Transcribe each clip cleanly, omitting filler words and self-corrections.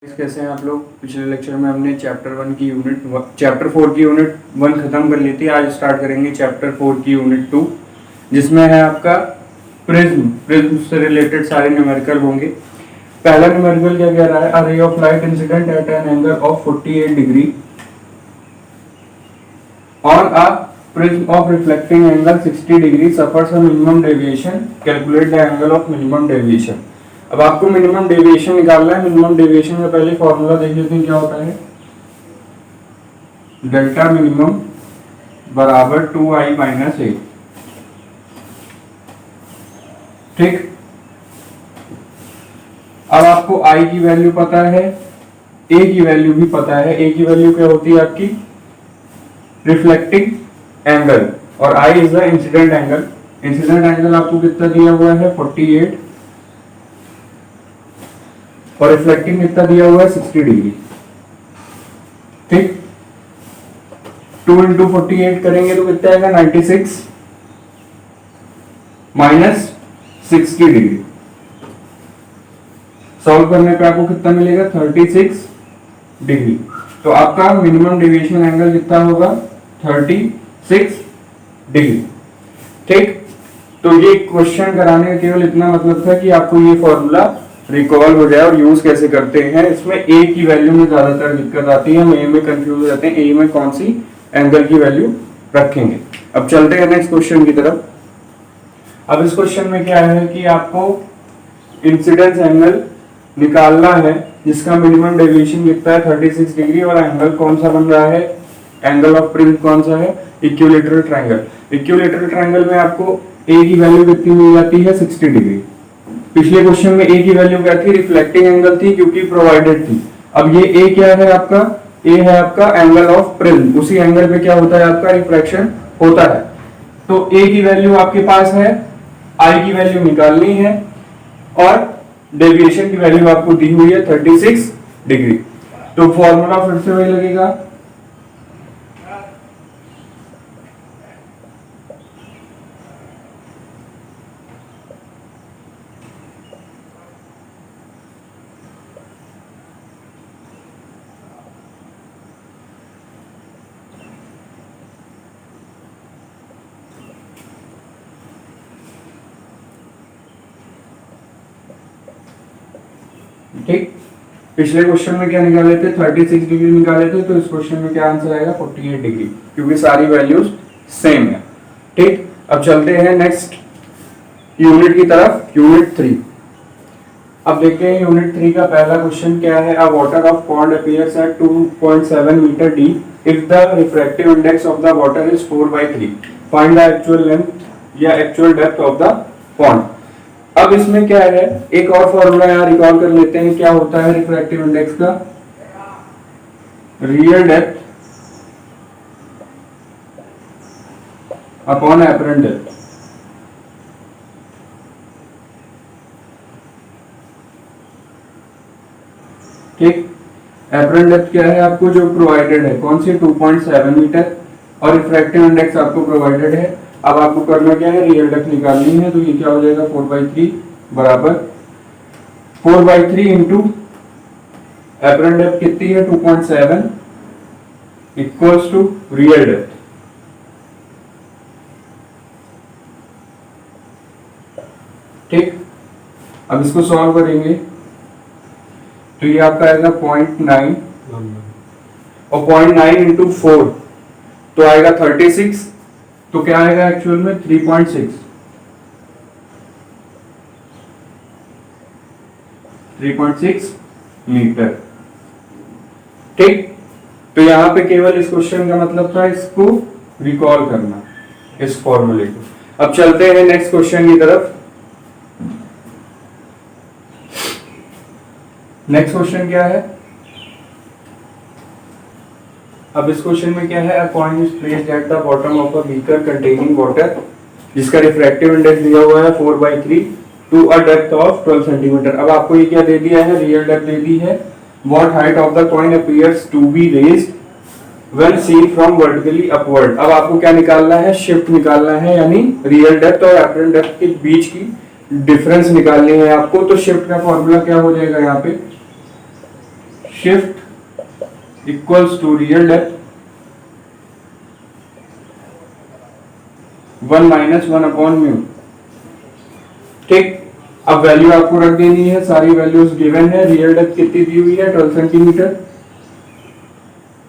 कैसे हैं आप लोग। पिछले लेक्चर में हमने चैप्टर 4 की यूनिट 1 खत्म कर ली थी। आज स्टार्ट करेंगे चैप्टर 4 की यूनिट 2, जिसमें है आपका प्रिज्म से रिलेटेड सारे न्यूमेरिकल होंगे। पहला न्यूमेरिकल क्या कह रहा है, a ray of light incident at an angle of 48 degree on a prism of reflecting angle 60 degree suffers a minimum deviation, calculate the angle of minimum deviation. अब आपको मिनिमम डेविएशन निकालना है। मिनिमम डेविएशन का पहले formula देख लेते हैं क्या होता है। डेल्टा मिनिमम बराबर 2i माइनस ए। ठीक, अब आपको i की वैल्यू पता है, a की वैल्यू भी पता है। a की वैल्यू क्या होती है आपकी, रिफ्लेक्टिंग एंगल, और i is the incident angle. Incident angle आपको कितना दिया हुआ है 48, और रिफ्लेक्टिंग कितना दिया हुआ है 60 डिग्री। ठीक, 2 इंटू 48 करेंगे तो कितना आएगा 96 माइनस 60 डिग्री। सॉल्व करने पे आपको कितना मिलेगा 36 डिग्री। तो आपका मिनिमम डेविएशन एंगल कितना होगा 36 डिग्री। ठीक, तो ये क्वेश्चन कराने का केवल इतना मतलब था कि आपको ये फॉर्मूला रिकॉल हो जाए और यूज कैसे करते हैं। इसमें ए की वैल्यू में ज्यादातर दिक्कत आती है, हम ए में कंफ्यूज हो जाते हैं, ए में कौन सी एंगल की वैल्यू रखेंगे। अब चलते हैं नेक्स्ट क्वेश्चन की तरफ। अब इस क्वेश्चन में क्या है कि आपको इंसिडेंस एंगल निकालना है जिसका मिनिमम डेविएशन कितना है 36 डिग्री, और एंगल कौन सा बन रहा है, एंगल ऑफ प्रिज्म कौन सा है, इक्विलैटरल ट्रायंगल। इक्विलैटरल ट्रायंगल में आपको ए की वैल्यू कितनी मिल जाती है 60 डिग्री। पिछले क्वेश्चन में ए की वैल्यू क्या थी, रिफ्लेक्टिंग एंगल थी क्योंकि प्रोवाइडेड थी। अब ये ए क्या है आपका, ए है आपका एंगल ऑफ प्रिज्म, उसी एंगल पे क्या होता है आपका रिफ्रैक्शन होता है। तो ए की वैल्यू आपके पास है, आई की वैल्यू निकालनी है, और डेविएशन की वैल्यू आपको दी हुई है 36 डिग्री। तो फॉर्मूला फिर से वही लगेगा, ठीक। पिछले क्वेश्चन में क्या निकाले थे 36 डिग्री निकाले थे, तो इस क्वेश्चन में क्या आंसर आएगा 48 डिग्री, क्योंकि सारी वैल्यूज सेम है। ठीक, अब चलते हैं नेक्स्ट यूनिट की तरफ, यूनिट 3। अब देखते हैं यूनिट 3 का पहला क्वेश्चन क्या है। A water of pond appears at 2.7 metre deep if the refractive index of the water is 4/3, find the actual length या actual depth of the pond. अब इसमें क्या है, एक और फॉर्मूला यहाँ रिकॉल कर लेते हैं। क्या होता है रिफ्रैक्टिव इंडेक्स का, real depth upon apparent depth. ठीक, एपरेंट डेप्थ क्या है आपको जो प्रोवाइडेड है, कौन सी 2.7 मीटर, और रिफ्रैक्टिव इंडेक्स आपको प्रोवाइडेड है। अब आपको करना क्या है, रियल डेप्थ निकालनी है। तो ये क्या हो जाएगा 4/3 बराबर 4/3 इंटू एपरेंट डेप्थ कितनी है 2.7 इक्वल्स टू रियल डेप्थ। ठीक, अब इसको सॉल्व करेंगे तो ये आपका आएगा 0.9, और 0.9 इंटू 4 तो आएगा 36, तो क्या आएगा एक्चुअल में 3.6 मीटर। ठीक, तो यहां पे केवल इस क्वेश्चन का मतलब था इसको रिकॉल करना, इस फॉर्मूले को। अब चलते हैं नेक्स्ट क्वेश्चन की तरफ। नेक्स्ट क्वेश्चन क्या है, अब इस क्वेश्चन में क्या है, a coin is placed at the bottom of a beaker containing water जिसका रिफ्रैक्टिव इंडेक्स दिया हुआ है 4/3 to a depth of 12 centimetre. अब आपको ये क्या दे दिया है, रियल डेप्थ दे दी है। What height of the coin appears to be raised when seen from vertically upward. अब आपको क्या निकालना है, शिफ्ट निकालना है, यानी रियल डेप्थ और एपरेंट डेप्थ के बीच की डिफरेंस निकालनी है आपको। तो शिफ्ट का फॉर्मूला क्या हो जाएगा यहाँ पे, shift equals to real depth 1 minus 1 upon mu. ठीक, अब वैल्यू आपको रख देनी है, सारी वैल्यूज गिवन है। रियल डेप्थ कितनी दी हुई है 12 सेंटीमीटर,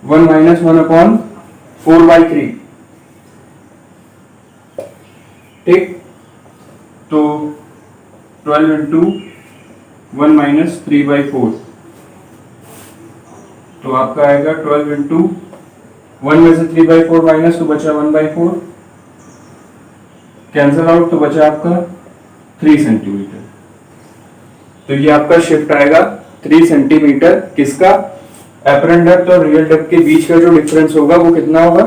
1 माइनस 1 अपॉन 4/3। ठीक, तो 12 इंटू 1 माइनस 3/4, तो आपका आएगा 12 इंटू 1 में से 3/4 माइनस, तो बचा 1/4, कैंसल आउट, तो बचा आपका 3 सेंटीमीटर। तो ये आपका शिफ्ट आएगा 3 सेंटीमीटर। किसका? एपरेंट डेप्थ और रियल डेप्थ के बीच का जो डिफरेंस होगा वो कितना होगा?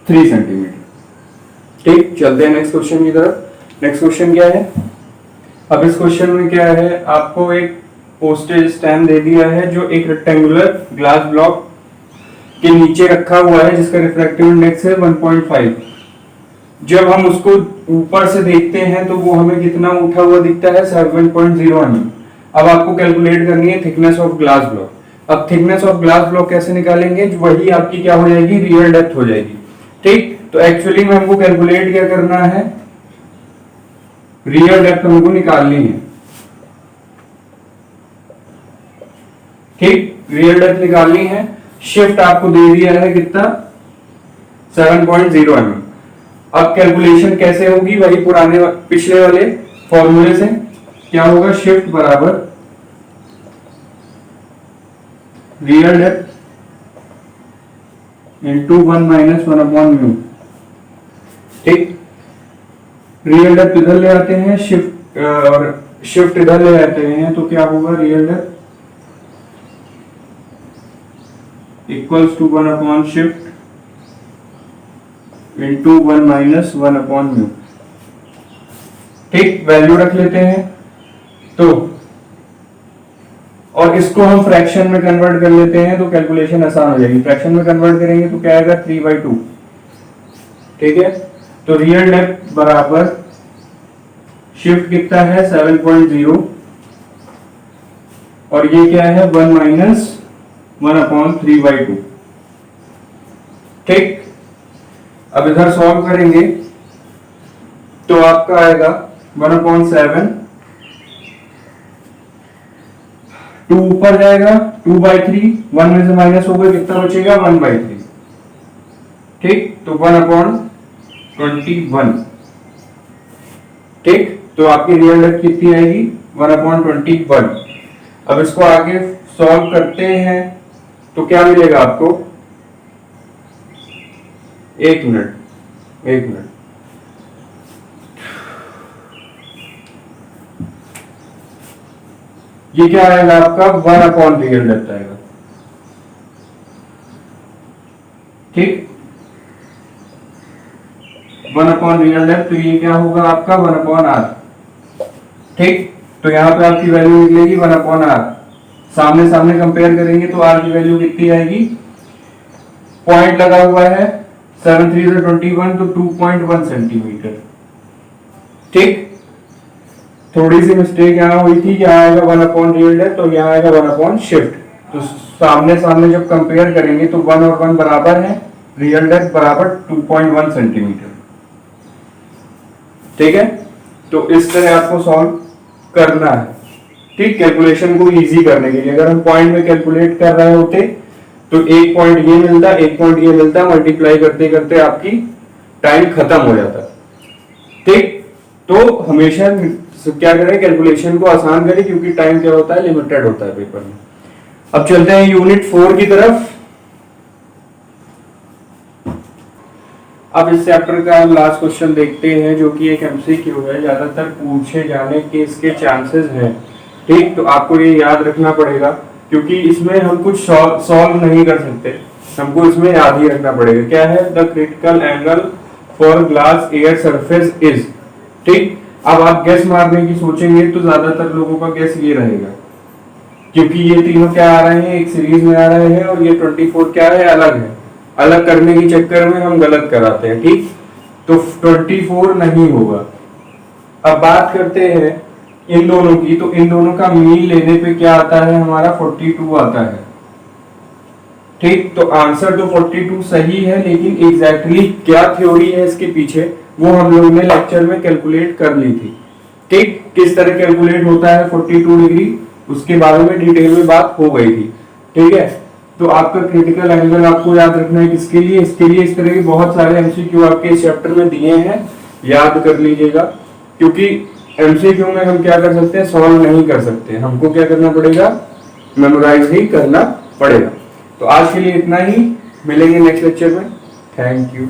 3 सेंटीमीटर। ठीक, चलते हैं नेक्स्ट क्वेश्चन की तरफ। नेक्स्ट क्वेश्चन क्या है? अब इस क्वेश्चन में क्या है, आपको एक पोस्टेज स्टैम्प दे दिया है जो एक रेक्टेंगुलर ग्लास ब्लॉक के नीचे रखा हुआ है जिसका रिफ्रैक्टिव इंडेक्स है 1.5। जब हम उसको ऊपर से देखते हैं तो वो हमें कितना उठा हुआ दिखता है? 7.0 mm। अब आपको कैलकुलेट करनी है थिकनेस ऑफ ग्लास ब्लॉक। अब थिकनेस ऑफ ग्लास ब्लॉक कैसे निकालेंगे? वही आपकी क्या हो जाएगी? रियल डेप्थ हो जाएगी। ठीक, तो एक्चुअली में हमको कैलकुलेट क्या करना है? रियल डेप्थ हमको निकालनी है। ठीक, रियल डेप्थ निकालनी है। शिफ्ट आपको दे दिया है कितना? 7.0 mm। अब कैलकुलेशन कैसे होगी? वही पुराने पिछले वाले फॉर्मूले से। क्या होगा? शिफ्ट बराबर real depth into 1 minus 1 upon mu. ठीक, रियल डेप्थ इधर ले आते हैं, शिफ्ट और शिफ्ट इधर ले आते हैं, तो क्या होगा? Real depth equals to 1 upon shift into 1 minus 1 upon mu. ठीक, वैल्यू रख लेते हैं तो, और इसको हम फ्रैक्शन में कन्वर्ट कर लेते हैं तो कैलकुलेशन आसान हो जाएगी। फ्रैक्शन में कन्वर्ट करेंगे तो क्या आएगा? 3/2। ठीक है, तो रियल डेप्थ बराबर शिफ्ट कितना है? 7.0, और ये क्या है? 1 माइनस 1 अपॉन 3/2। ठीक, अब इधर सॉल्व करेंगे तो आपका आएगा 1/7, 2 ऊपर जाएगा 2/3, 1 में से माइनस होगा, कितना बचेगा? 1/3। ठीक, तो 1/21। ठीक, तो आपकी रियल डेप्थ कितनी आएगी? 1/21। अब इसको आगे सॉल्व करते हैं तो क्या मिलेगा आपको? एक मिनट। ये क्या आएगा आपका? 1 अपॉन रियल डेप्थ आएगा। ठीक, 1 अपॉन रियल डेप्थ, तो ये क्या होगा आपका? 1 अपॉन आर। ठीक, तो यहां पे आपकी वैल्यू निकलेगी 1 अपॉन आर। सामने सामने कंपेयर करेंगे तो आर की वैल्यू कितनी आएगी? पॉइंट लगा हुआ है 7 3 से 21, तो 2.1 सेंटीमीटर। ठीक, थोड़ी सी मिस्टेक यहाँ हुई थी, यहाँ आएगा 1 अपॉन रियल डेप्थ और यहाँ आएगा 1 अपॉन शिफ्ट। तो सामने सामने जब कंपेयर करेंगे तो 1 और 1 बराबर है, रियल डेप्थ बराबर 2.1 सेंटीमीटर। ठीक है, तो इस तरह आपको सॉल्व करना है। ठीक, कैलकुलेशन को इजी करने के लिए अगर हम पॉइंट में कैलकुलेट कर रहे होते तो एक पॉइंट ये मिलता, एक पॉइंट ये मिलता, मल्टीप्लाई करते करते आपकी टाइम खत्म हो जाता। ठीक, तो हमेशा क्या करें? कैलकुलेशन को आसान करें, क्योंकि टाइम क्या होता है? लिमिटेड होता है पेपर में। अब चलते हैं यूनिट 4 की तरफ। अब इस चैप्टर का लास्ट क्वेश्चन देखते हैं जो कि एक एमसीक्यू है, ज्यादातर पूछे जाने के इसके चांसेस हैं। ठीक, तो आपको ये याद रखना पड़ेगा क्योंकि इसमें हम कुछ सॉल्व नहीं कर सकते, हमको इसमें याद ही रखना पड़ेगा। क्या है? The critical angle for glass air surface is. ठीक, अब आप गैस मारने की सोचेंगे तो ज्यादातर लोगों का गैस ये रहेगा, क्योंकि ये तीनों क्या आ रहे हैं? एक सीरीज में आ रहे हैं, और ये 24 क्या है? अलग है। अलग करने के चक्कर में हम गलत कराते हैं। ठीक, तो 24 नहीं होगा। अब बात करते हैं इन दोनों की, तो इन दोनों का मीन लेने पे क्या आता है? हमारा 42 आता है। ठीक, तो आंसर तो 42 सही है, लेकिन एग्जैक्टली क्या थ्योरी है इसके पीछे वो हम लोग ने लेक्चर में कैलकुलेट कर ली थी। ठीक, किस तरह कैलकुलेट होता है 42 डिग्री, उसके बारे में डिटेल में बात हो गई थी। ठीक है, तो आपका क्रिटिकल एंगल आपको याद रखना है किसके लिए, इसके लिए। इस तरह के बहुत सारे एमसीक्यू आपके इस चैप्टर में दिए हैं, याद कर लीजिएगा, क्योंकि एमसीक्यू में हम क्या कर सकते हैं, सॉल्व नहीं कर सकते, हमको क्या करना पड़ेगा, मेमोराइज ही करना पड़ेगा। तो आज के लिए इतना ही, मिलेंगे नेक्स्ट लेक्चर में। Thank you.